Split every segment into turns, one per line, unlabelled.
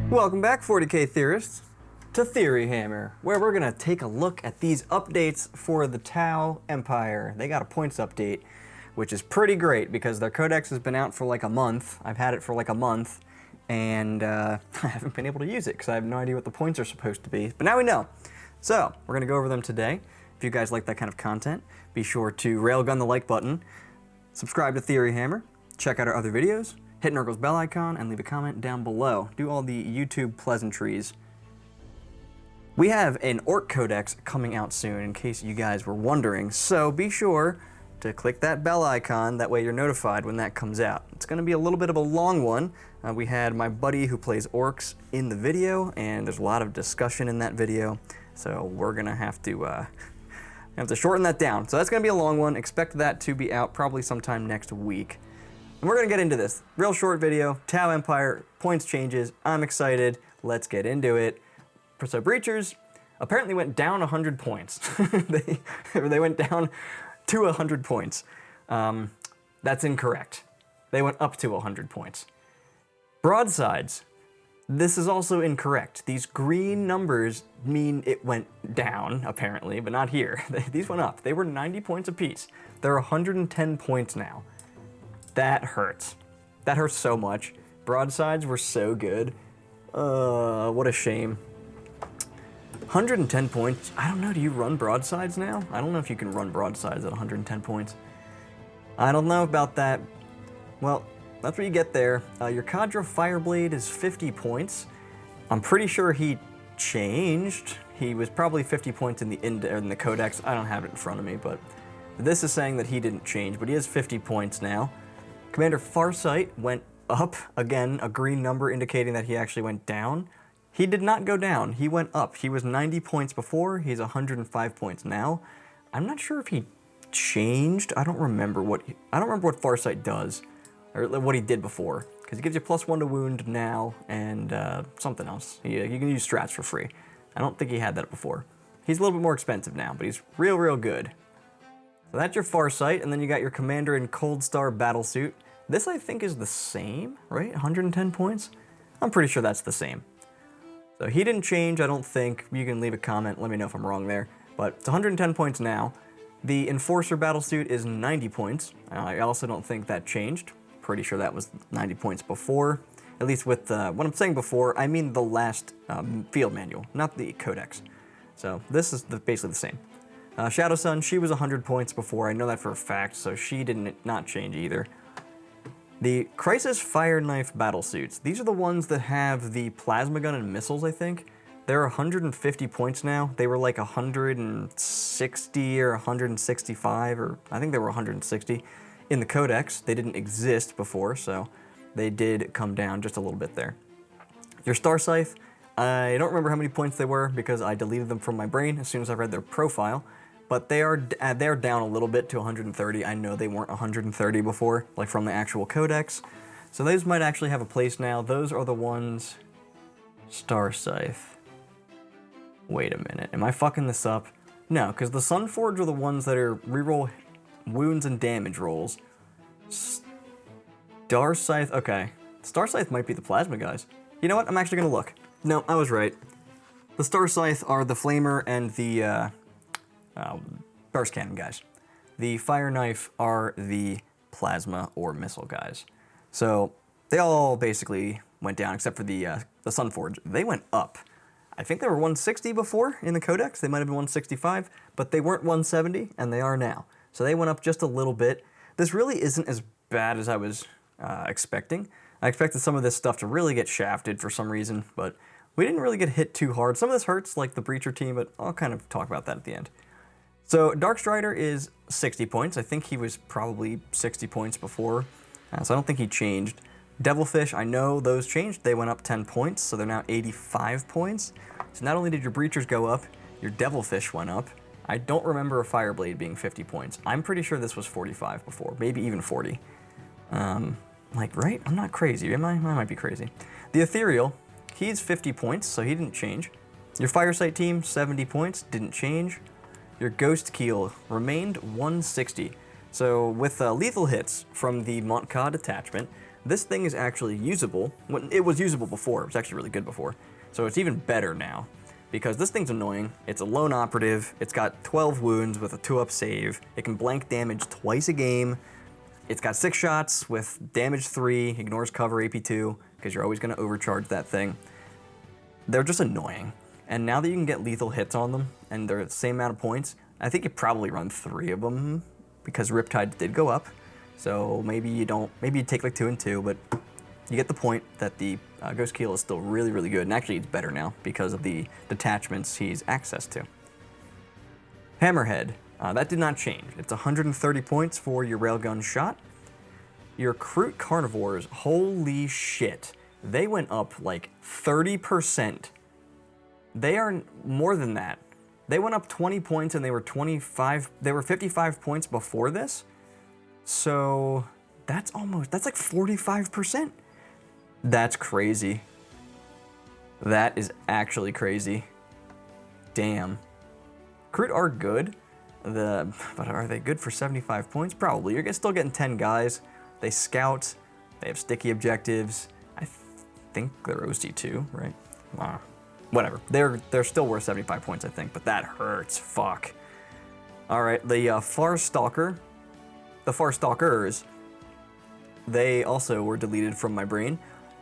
Welcome back, 40k theorists, to Theory Hammer, where we're gonna take a look at these updates for the Tau Empire. They got a points update, which is pretty great because their codex has been out for like a month. I've had it for like a month, and I haven't been able to use it because I have no idea what the points are supposed to be. But now we know. So we're gonna go over them today. If you guys like that kind of content, be sure to railgun the like button, subscribe to Theory Hammer, check out our other videos, hit Nurgle's bell icon, and leave a comment down below. Do all the YouTube pleasantries. We have an Orc Codex coming out soon, in case you guys were wondering, so be sure to click that bell icon, that way you're notified when that comes out. It's going to be a little bit of a long one. We had my buddy who plays Orcs in the video, and there's a lot of discussion in that video, so we're going to have to shorten that down. So that's going to be a long one. Expect that to be out probably sometime next week. And we're gonna get into this. Real short video, Tau Empire, points changes, I'm excited, let's get into it. So Breachers apparently went down 100 points. they went down to 100 points. That's incorrect. They went up to 100 points. Broadsides, this is also incorrect. These green numbers mean it went down, apparently, but not here. These went up. They were 90 points apiece. They're 110 points now. That hurts. That hurts so much. Broadsides were so good. What a shame. 110 points. I don't know, do you run broadsides now? I don't know if you can run broadsides at 110 points. I don't know about that. Well, that's what you get there. Your Cadre Fireblade is 50 points. I'm pretty sure he changed. He was probably 50 points in the Codex. I don't have it in front of me, but this is saying that he didn't change, but he has 50 points now. Commander Farsight went up, again, a green number indicating that he actually went down. He did not go down, he went up. He was 90 points before, he's 105 points now. I'm not sure if he changed. I don't remember what Farsight does, or what he did before, because he gives you +1 to wound now, and something else. You can use strats for free. I don't think he had that before. He's a little bit more expensive now, but he's real good. So that's your Farsight, and then you got your Commander in Cold Star Battlesuit. This, I think, is the same, right? 110 points? I'm pretty sure that's the same. So he didn't change, I don't think. You can leave a comment, let me know if I'm wrong there. But it's 110 points now. The Enforcer Battlesuit is 90 points. I also don't think that changed. Pretty sure that was 90 points before. At least with, when I'm saying before, I mean the last field manual, not the Codex. So this is basically the same. Shadow Sun, she was 100 points before, I know that for a fact, so she did not change either. The Crisis Fire Knife Battlesuits, these are the ones that have the plasma gun and missiles, I think. They're 150 points now. They were like 160 or 165, or I think they were 160 in the Codex. They didn't exist before, so they did come down just a little bit there. Your Star Scythe, I don't remember how many points they were because I deleted them from my brain as soon as I read their profile. But they are down a little bit to 130. I know they weren't 130 before, like from the actual Codex. So those might actually have a place now. Those are the ones... Star Scythe. Wait a minute, am I fucking this up? No, because the Sunforge are the ones that are reroll wounds and damage rolls. Star Scythe, okay. Star Scythe might be the plasma guys. You know what, I'm actually gonna look. No, I was right. The Star Scythe are the Flamer and the burst cannon guys. The Fire Knife are the plasma or missile guys. So they all basically went down except for the Sunforge. They went up. I think they were 160 before in the Codex. They might have been 165, but they weren't 170, and they are now. So they went up just a little bit. This really isn't as bad as I was expecting. I expected some of this stuff to really get shafted for some reason, but we didn't really get hit too hard. Some of this hurts, like the Breacher team, but I'll kind of talk about that at the end. So Dark Strider is 60 points. I think he was probably 60 points before, so I don't think he changed. Devilfish, I know those changed. They went up 10 points, so they're now 85 points. So not only did your Breachers go up, your Devilfish went up. I don't remember a Fireblade being 50 points. I'm pretty sure this was 45 before, maybe even 40. Like, right? I'm not crazy, am I? I might be crazy. The Ethereal, he's 50 points, so he didn't change. Your Firesight team, 70 points, didn't change. Your Ghost Keel remained 160. So with lethal hits from the Montcad attachment, this thing is actually usable. It was usable before, it was actually really good before. So it's even better now, because this thing's annoying. It's a lone operative, it's got 12 wounds with a 2-up save, it can blank damage twice a game, it's got 6 shots with damage 3, ignores cover AP2, because you're always going to overcharge that thing. They're just annoying. And now that you can get lethal hits on them, and they're the same amount of points, I think you probably run 3 of them, because Riptide did go up. So maybe you don't, maybe you take like 2 and 2, but you get the point that the Ghost Keel is still really, really good. And actually it's better now because of the detachments he's access to. Hammerhead, that did not change. It's 130 points for your railgun shot. Your Crute Carnivores, holy shit. They went up like 30%. They are more than that. They went up 20 points and they were 55 points before this. So that's like 45%. That's crazy. That is actually crazy. Damn. Crute are good, but are they good for 75 points? Probably. You're still getting 10 guys. They scout. They have sticky objectives. I think they're OC2, right? Wow. Whatever. They're still worth 75 points, I think, but that hurts. Fuck. All right, the Far Stalker. The Far Stalkers, they also were deleted from my brain.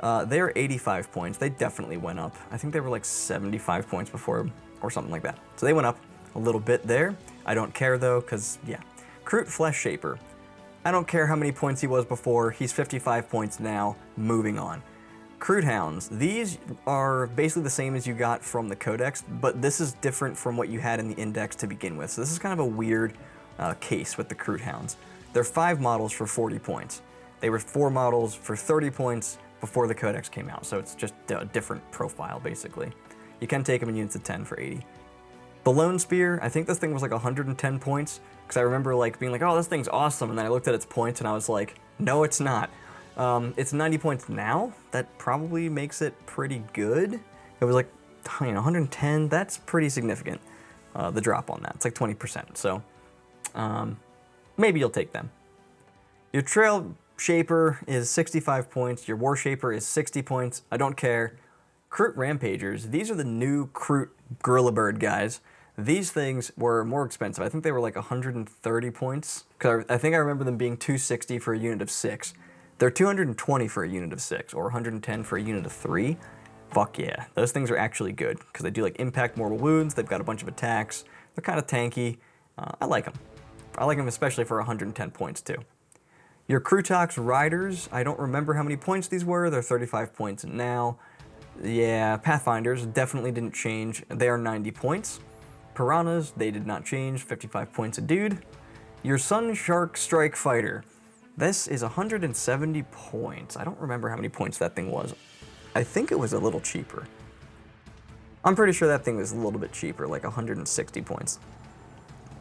They're 85 points. They definitely went up. I think they were like 75 points before, or something like that. So they went up a little bit there. I don't care though, because yeah. Crute Flesh Shaper. I don't care how many points he was before. He's 55 points now. Moving on. Crute Hounds. These are basically the same as you got from the Codex, but this is different from what you had in the Index to begin with. So this is kind of a weird case with the Crute Hounds. They're 5 models for 40 points. They were 4 models for 30 points before the Codex came out, so it's just a different profile, basically. You can take them in units of 10 for 80. The Lone Spear, I think this thing was like 110 points, because I remember like being like, oh, this thing's awesome, and then I looked at its points and I was like, no, it's not. It's 90 points now. That probably makes it pretty good. It was like, 110, that's pretty significant, the drop on that. It's like 20%, so maybe you'll take them. Your Trail Shaper is 65 points. Your War Shaper is 60 points. I don't care. Crute Rampagers, these are the new Crute Gorilla Bird guys. These things were more expensive. I think they were like 130 points. Because I think I remember them being 260 for a unit of 6. They're 220 for a unit of 6, or 110 for a unit of 3. Fuck yeah. Those things are actually good, because they do like impact mortal wounds. They've got a bunch of attacks. They're kind of tanky. I like them. I like them especially for 110 points too. Your Crutox Riders, I don't remember how many points these were. They're 35 points now. Yeah, Pathfinders definitely didn't change. They are 90 points. Piranhas, they did not change. 55 points a dude. Your Sun Shark Strike Fighter. This is 170 points. I don't remember how many points that thing was. I think it was a little cheaper. I'm pretty sure that thing was a little bit cheaper, like 160 points.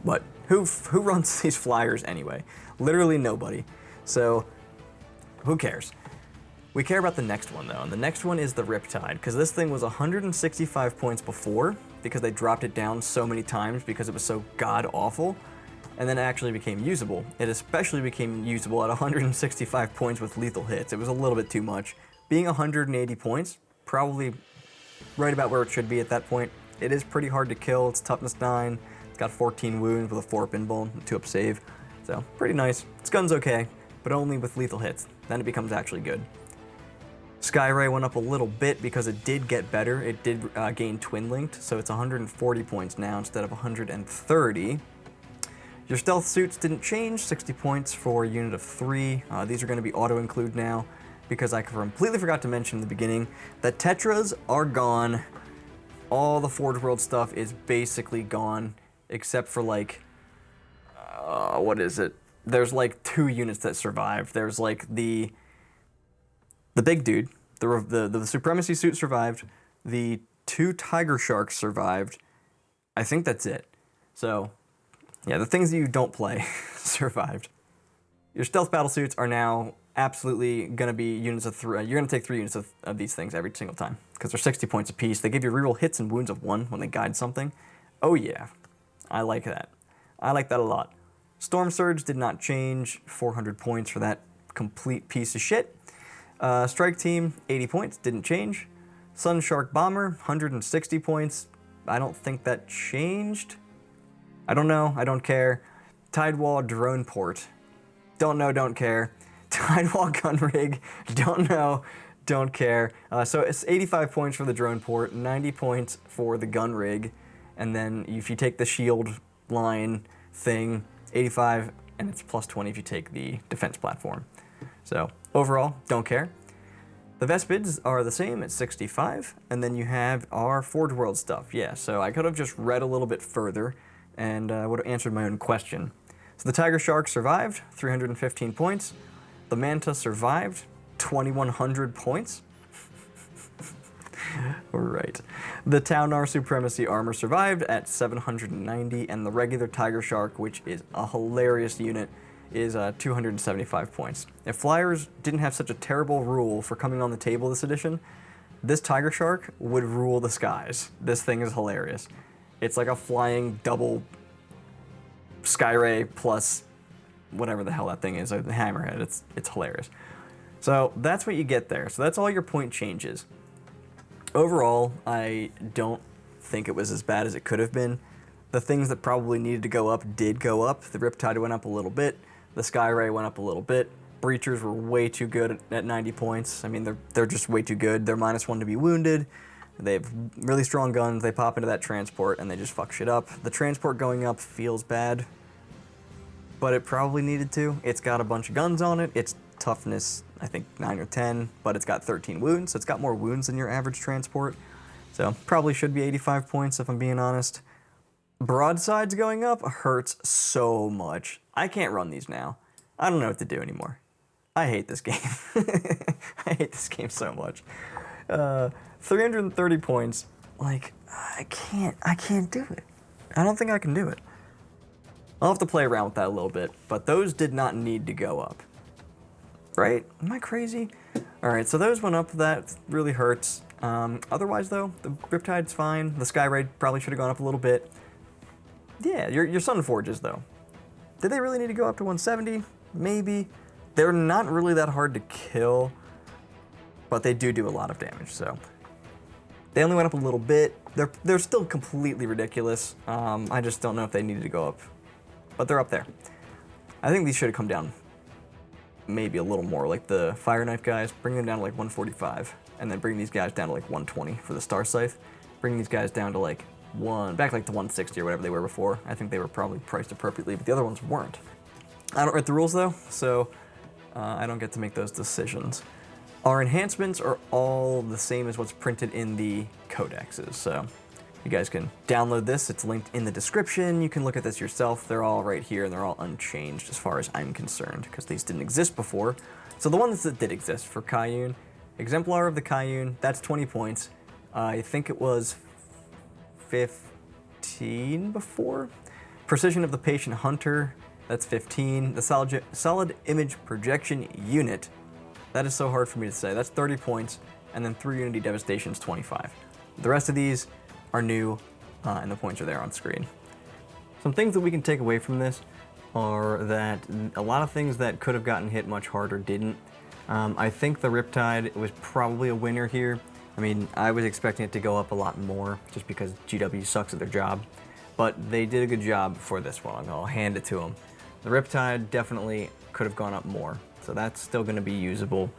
But who runs these flyers anyway? Literally nobody. So who cares? We care about the next one though, and the next one is the Riptide, because this thing was 165 points before, because they dropped it down so many times because it was so god-awful, and then it actually became usable. It especially became usable at 165 points with lethal hits. It was a little bit too much. Being 180 points, probably right about where it should be at that point. It is pretty hard to kill. It's toughness 9. It's got 14 wounds with a 4-up invuln, and 2-up save. So pretty nice. Its gun's okay, but only with lethal hits. Then it becomes actually good. Skyray went up a little bit because it did get better. It did gain Twin Linked, so it's 140 points now instead of 130. Your Stealth Suits didn't change, 60 points for a unit of 3. These are going to be auto-include now, because I completely forgot to mention in the beginning that Tetras are gone. All the Forge World stuff is basically gone, except for like, what is it? There's like 2 units that survived. There's like the big dude, the Supremacy Suit survived, the 2 Tiger Sharks survived. I think that's it. So, yeah, the things that you don't play survived. Your Stealth Battle Suits are now absolutely going to be units of 3. You're going to take 3 units of these things every single time, because they're 60 points apiece. They give you reroll hits and wounds of 1 when they guide something. Oh yeah, I like that. I like that a lot. Storm Surge did not change, 400 points for that complete piece of shit. Strike Team, 80 points, didn't change. Sun Shark Bomber, 160 points. I don't think that changed. I don't know, I don't care. Tidewall Drone Port, don't know, don't care. Tidewall Gun Rig, don't know, don't care. So it's 85 points for the drone port, 90 points for the gun rig, and then if you take the shield line thing, 85, and it's plus 20 if you take the defense platform. So overall, don't care. The Vespids are the same at 65, and then you have our Forge World stuff. Yeah, so I could have just read a little bit further and would have answered my own question. So the Tiger Shark survived, 315 points. The Manta survived, 2,100 points. Right. The Taunar Supremacy Armor survived at 790, and the regular Tiger Shark, which is a hilarious unit, is 275 points. If Flyers didn't have such a terrible rule for coming on the table this edition, this Tiger Shark would rule the skies. This thing is hilarious. It's like a flying double Skyray plus whatever the hell that thing is, the Hammerhead. It's hilarious. So that's what you get there. So that's all your point changes. Overall, I don't think it was as bad as it could have been. The things that probably needed to go up did go up. The Riptide went up a little bit. The Skyray went up a little bit. Breachers were way too good at 90 points. I mean, they're just way too good. They're -1 to be wounded. They have really strong guns. They pop into that transport and they just fuck shit up. The transport going up feels bad, but it probably needed to. It's got a bunch of guns on it. It's toughness, I think 9 or 10, but it's got 13 wounds, so it's got more wounds than your average transport. So probably should be 85 points if I'm being honest. Broadsides going up hurts so much. I can't run these now. I don't know what to do anymore. I hate this game. I hate this game so much. 330 points, like, I can't do it. I don't think I can do it. I'll have to play around with that a little bit, but those did not need to go up. Right? Am I crazy? Alright, so those went up, that really hurts. Otherwise though, the Riptide's fine. The Skyray probably should have gone up a little bit. Yeah, your Sun Forges though. Did they really need to go up to 170? Maybe. They're not really that hard to kill, but they do a lot of damage, so. They only went up a little bit. They're still completely ridiculous. I just don't know if they needed to go up, but they're up there. I think these should have come down maybe a little more, like the Fire Knife guys, bring them down to like 145, and then bring these guys down to like 120 for the Star Scythe. Bring these guys down to like back like to 160 or whatever they were before. I think they were probably priced appropriately, but the other ones weren't. I don't write the rules though, so I don't get to make those decisions. Our enhancements are all the same as what's printed in the codexes, so you guys can download this. It's linked in the description. You can look at this yourself. They're all right here, and they're all unchanged as far as I'm concerned, because these didn't exist before. So the ones that did exist for Kayun, Exemplar of the Kayun, that's 20 points. I think it was 15 before. Precision of the Patient Hunter, that's 15. The Solid Image Projection Unit, that is so hard for me to say. That's 30 points, and then 3 Unity Devastation's 25. The rest of these are new, and the points are there on screen. Some things that we can take away from this are that a lot of things that could have gotten hit much harder didn't. I think the Riptide was probably a winner here. I mean, I was expecting it to go up a lot more just because GW sucks at their job, but they did a good job for this one. I'll hand it to them. The Riptide definitely could have gone up more, so that's still going to be usable.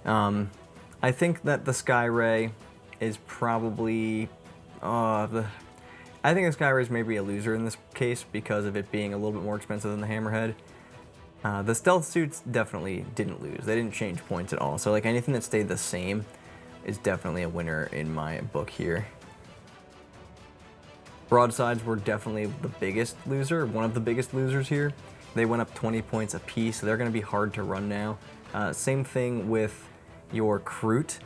I think that the Skyray is probably I think the Skyray is maybe a loser in this case because of it being a little bit more expensive than the Hammerhead. The stealth suits definitely didn't lose. They didn't change points at all. So like anything that stayed the same is definitely a winner in my book here. Broadsides were definitely the biggest loser, one of the biggest losers here. They went up 20 points a piece, so they're going to be hard to run now. Same thing with your Kroot.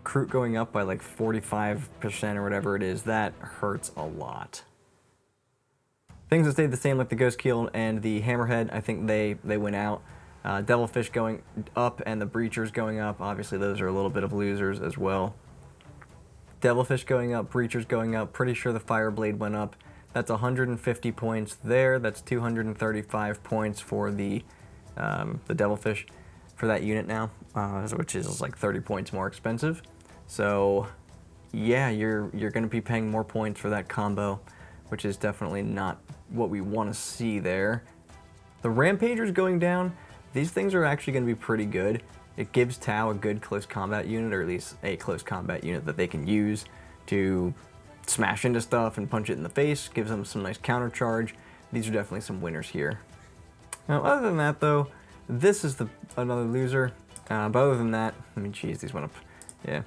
Kroot going up by like 45% or whatever it is, that hurts a lot. Things that stayed the same like the Ghost Keel and the Hammerhead, I think they went out. Devilfish going up and the Breachers going up, obviously those are a little bit of losers as well. Devilfish going up, Breachers going up, pretty sure the Fireblade went up. That's 150 points there. That's 235 points for the Devilfish for that unit now, which is like 30 points more expensive. So yeah, you're going to be paying more points for that combo, which is definitely not what we want to see there. The Rampagers going down, these things are actually going to be pretty good. It gives Tau a good close combat unit, or at least a close combat unit that they can use to smash into stuff and punch it in the face. Gives them some nice counter charge. These are definitely some winners here. Now, other than that, though, this is another loser. But other than that, I mean, geez, these went up. Yeah.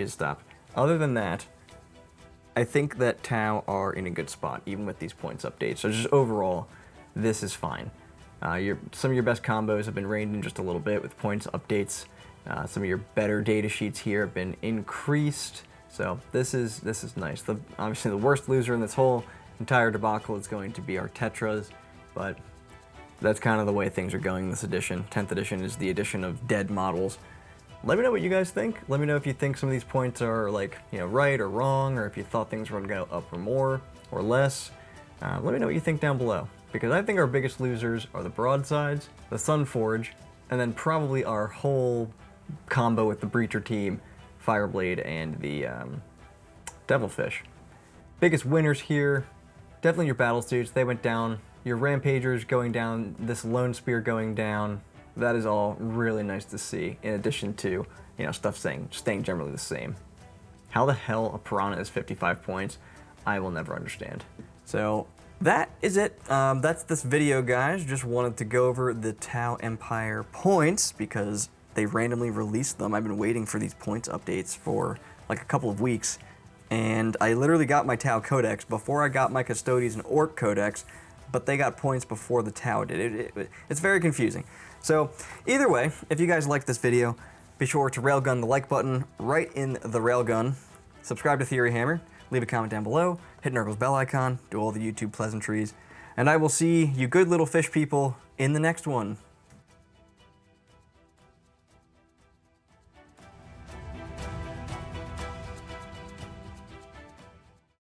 Stop. Other than that, I think that Tau are in a good spot, even with these points updates. So just overall, this is fine. Some of your best combos have been reined in just a little bit with points updates. Some of your better data sheets here have been increased. So this is nice. Obviously, the worst loser in this whole entire debacle is going to be our Tetras, but that's kind of the way things are going in this edition. 10th edition is the edition of dead models. Let me know what you guys think. Let me know if you think some of these points are right or wrong, or if you thought things were going to go up or more or less. Let me know what you think down below, because I think our biggest losers are the Broadsides, the Sunforge, and then probably our whole combo with the Breacher team, Fireblade, and the Devilfish. Biggest winners here, definitely your Battle Suits. They went down. Your Rampagers going down, this Lone Spear going down. That is all really nice to see, in addition to, stuff staying generally the same. How the hell a Piranha is 55 points, I will never understand. So that is it. That's this video, guys. Just wanted to go over the Tau Empire points because they randomly released them. I've been waiting for these points updates for like a couple of weeks, and I literally got my Tau Codex before I got my Custodes and Orc Codex, but they got points before the Tau did. It's very confusing. So either way, if you guys liked this video, be sure to railgun the like button right in the railgun, subscribe to Theory Hammer, leave a comment down below, hit Nurgle's bell icon, do all the YouTube pleasantries, and I will see you good little fish people in the next one.